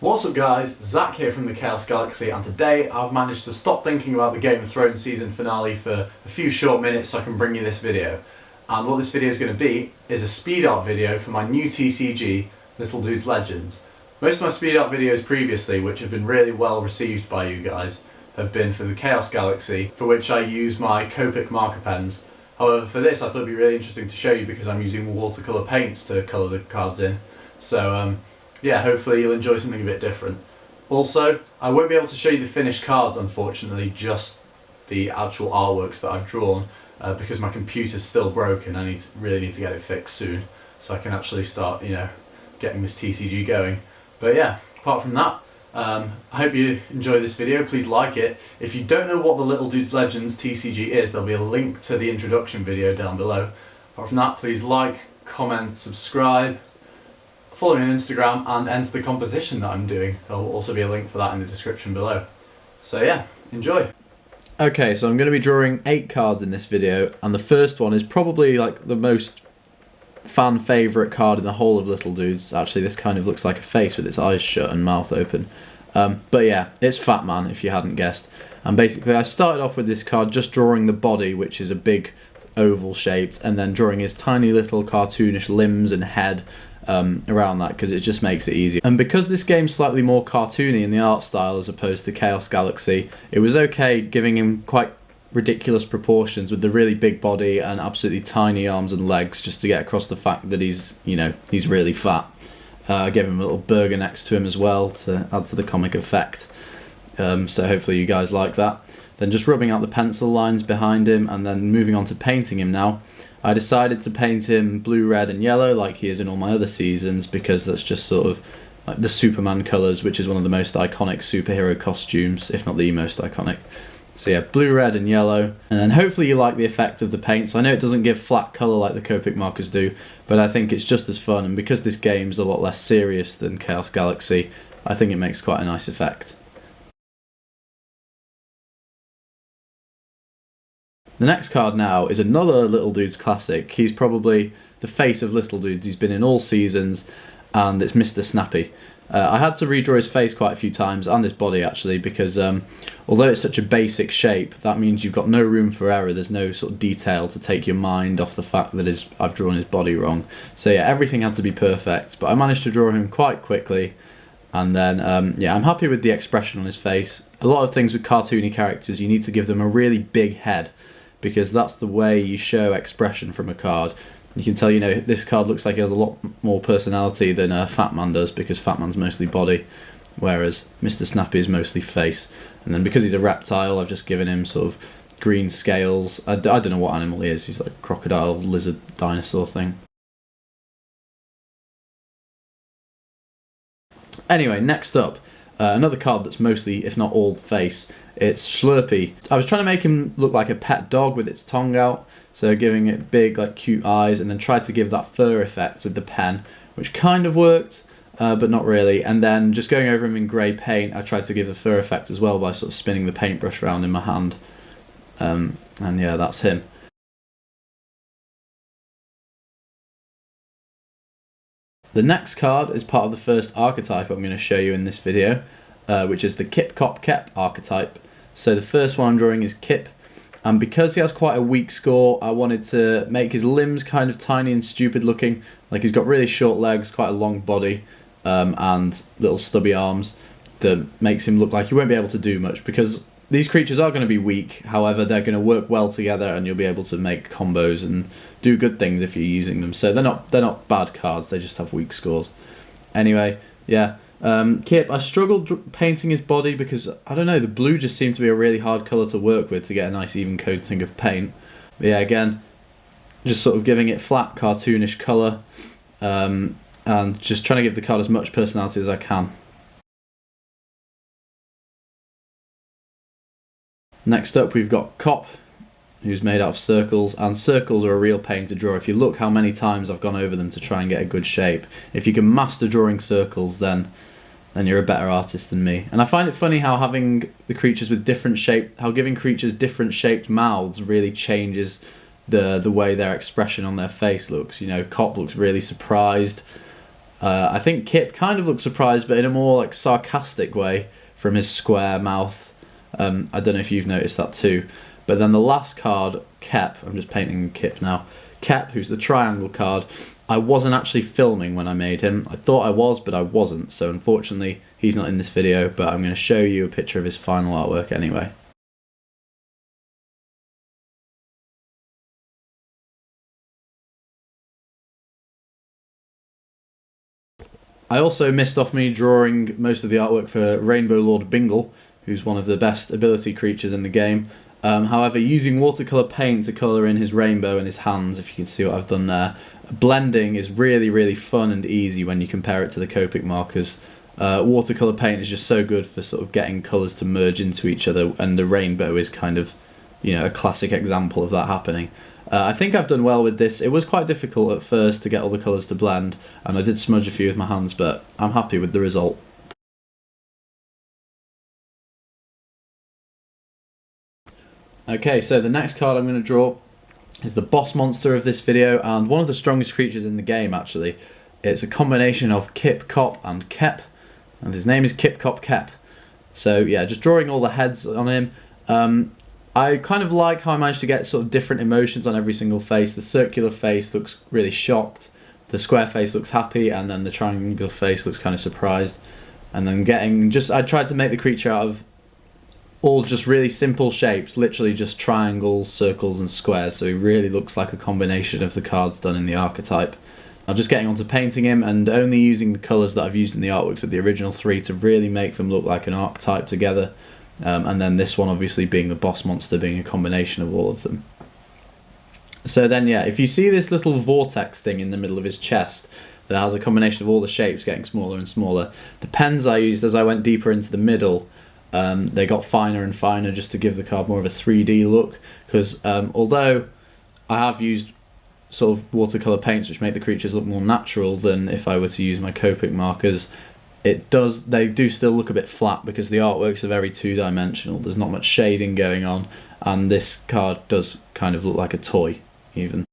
What's up guys, Zach here from the Chaos Galaxy, and today I've managed to stop thinking about the Game of Thrones season finale for a few short minutes so I can bring you this video. And what this video is going to be is a speed art video for my new TCG, Little Doods Legends. Most of my speed art videos previously, which have been really well received by you guys, have been for the Chaos Galaxy, for which I use my Copic marker pens. However, for this I thought it would be really interesting to show you because I'm using watercolour paints to colour the cards in. So yeah, hopefully you'll enjoy something a bit different. Also, I won't be able to show you the finished cards, unfortunately, just the actual artworks that I've drawn, because my computer's still broken. I really need to get it fixed soon, so I can actually start, getting this TCG going. But yeah, apart from that, I hope you enjoy this video. Please like it. If you don't know what the Little Doods Legends TCG is, there'll be a link to the introduction video down below. Apart from that, please like, comment, subscribe, follow me on Instagram, and enter the composition that I'm doing. There'll also be a link for that in the description below. So yeah, enjoy. Okay, so I'm going to be drawing 8 cards in this video, and the first one is probably like the most fan favourite card in the whole of Little Doods. Actually, this kind of looks like a face with its eyes shut and mouth open. But yeah, it's Fat Man, if you hadn't guessed. And basically I started off with this card just drawing the body, which is a big oval shaped, and then drawing his tiny little cartoonish limbs and head around that, because it just makes it easier. And because this game's slightly more cartoony in the art style as opposed to Chaos Galaxy, it was okay giving him quite ridiculous proportions with the really big body and absolutely tiny arms and legs, just to get across the fact that he's really fat. I gave him a little burger next to him as well to add to the comic effect. So hopefully you guys like that. Then just rubbing out the pencil lines behind him, and then moving on to painting him now. I decided to paint him blue, red and yellow like he is in all my other seasons, because that's just sort of like the Superman colours, which is one of the most iconic superhero costumes, if not the most iconic. So yeah, blue, red and yellow. And then hopefully you like the effect of the paints. I know it doesn't give flat colour like the Copic markers do, but I think it's just as fun, and because this game's a lot less serious than Chaos Galaxy, I think it makes quite a nice effect. The next card now is another Little Doods classic. He's probably the face of Little Doods. He's been in all seasons, and it's Mr. Snappy. I had to redraw his face quite a few times, and his body actually, because although it's such a basic shape, that means you've got no room for error. There's no sort of detail to take your mind off the fact that I've drawn his body wrong. So yeah, everything had to be perfect, but I managed to draw him quite quickly. And then, yeah, I'm happy with the expression on his face. A lot of things with cartoony characters, you need to give them a really big head, because that's the way you show expression from a card. You can tell, this card looks like it has a lot more personality than Fat Man does, because Fat Man's mostly body, whereas Mr. Snappy is mostly face. And then because he's a reptile, I've just given him sort of green scales. I don't know what animal he is. He's like a crocodile, lizard, dinosaur thing. Anyway, next up, another card that's mostly, if not all, face. It's Slurpee. I was trying to make him look like a pet dog with its tongue out, so giving it big, like, cute eyes, and then tried to give that fur effect with the pen, which kind of worked, but not really. And then just going over him in grey paint, I tried to give the fur effect as well by sort of spinning the paintbrush around in my hand. And yeah, that's him. The next card is part of the first archetype I'm going to show you in this video, which is the Kip Cop Kep archetype. So the first one I'm drawing is Kip, and because he has quite a weak score, I wanted to make his limbs kind of tiny and stupid looking. Like, he's got really short legs, quite a long body, and little stubby arms that makes him look like he won't be able to do much, because these creatures are going to be weak. However, they're going to work well together, and you'll be able to make combos and do good things if you're using them. So they're not bad cards, they just have weak scores. Anyway, yeah. Kip, I struggled painting his body because, I don't know, the blue just seemed to be a really hard colour to work with to get a nice even coating of paint. But yeah, again, just sort of giving it flat, cartoonish colour, and just trying to give the card as much personality as I can. Next up we've got Cop, who's made out of circles, and circles are a real pain to draw. If you look how many times I've gone over them to try and get a good shape, if you can master drawing circles, then you're a better artist than me. And I find it funny how having the creatures with different shape, how giving creatures different shaped mouths really changes the way their expression on their face looks. Cop looks really surprised, I think Kip kind of looks surprised, but in a more like sarcastic way from his square mouth. I don't know if you've noticed that too. But then the last card, Kep, I'm just painting Kip now. Kep, who's the triangle card, I wasn't actually filming when I made him. I thought I was, but I wasn't. So unfortunately, he's not in this video, but I'm going to show you a picture of his final artwork anyway. I also missed off me drawing most of the artwork for Rainbow Lord Bingle, who's one of the best ability creatures in the game. However, using watercolour paint to colour in his rainbow and his hands, if you can see what I've done there, blending is really fun and easy when you compare it to the Copic markers. Watercolour paint is just so good for sort of getting colours to merge into each other, and the rainbow is kind of, you know, a classic example of that happening. I think I've done well with this. It was quite difficult at first to get all the colours to blend, and I did smudge a few with my hands, but I'm happy with the result. Okay, so the next card I'm going to draw is the boss monster of this video, and one of the strongest creatures in the game, actually. It's a combination of Kip, Cop, and Kep, and his name is Kip, Cop, Kep. So yeah, just drawing all the heads on him. I kind of like how I managed to get sort of different emotions on every single face. The circular face looks really shocked, the square face looks happy, and then the triangular face looks kind of surprised. And then I tried to make the creature out of all just really simple shapes, literally just triangles, circles and squares, so he really looks like a combination of the cards done in the archetype. I'm just getting onto painting him and only using the colours that I've used in the artworks of the original three to really make them look like an archetype together, and then this one obviously being the boss monster, being a combination of all of them. So then yeah, if you see this little vortex thing in the middle of his chest that has a combination of all the shapes getting smaller and smaller, the pens I used as I went deeper into the middle, they got finer and finer just to give the card more of a 3D look, because although I have used sort of watercolour paints which make the creatures look more natural than if I were to use my Copic markers, they do still look a bit flat because the artworks are very two-dimensional. There's not much shading going on, and this card does kind of look like a toy even.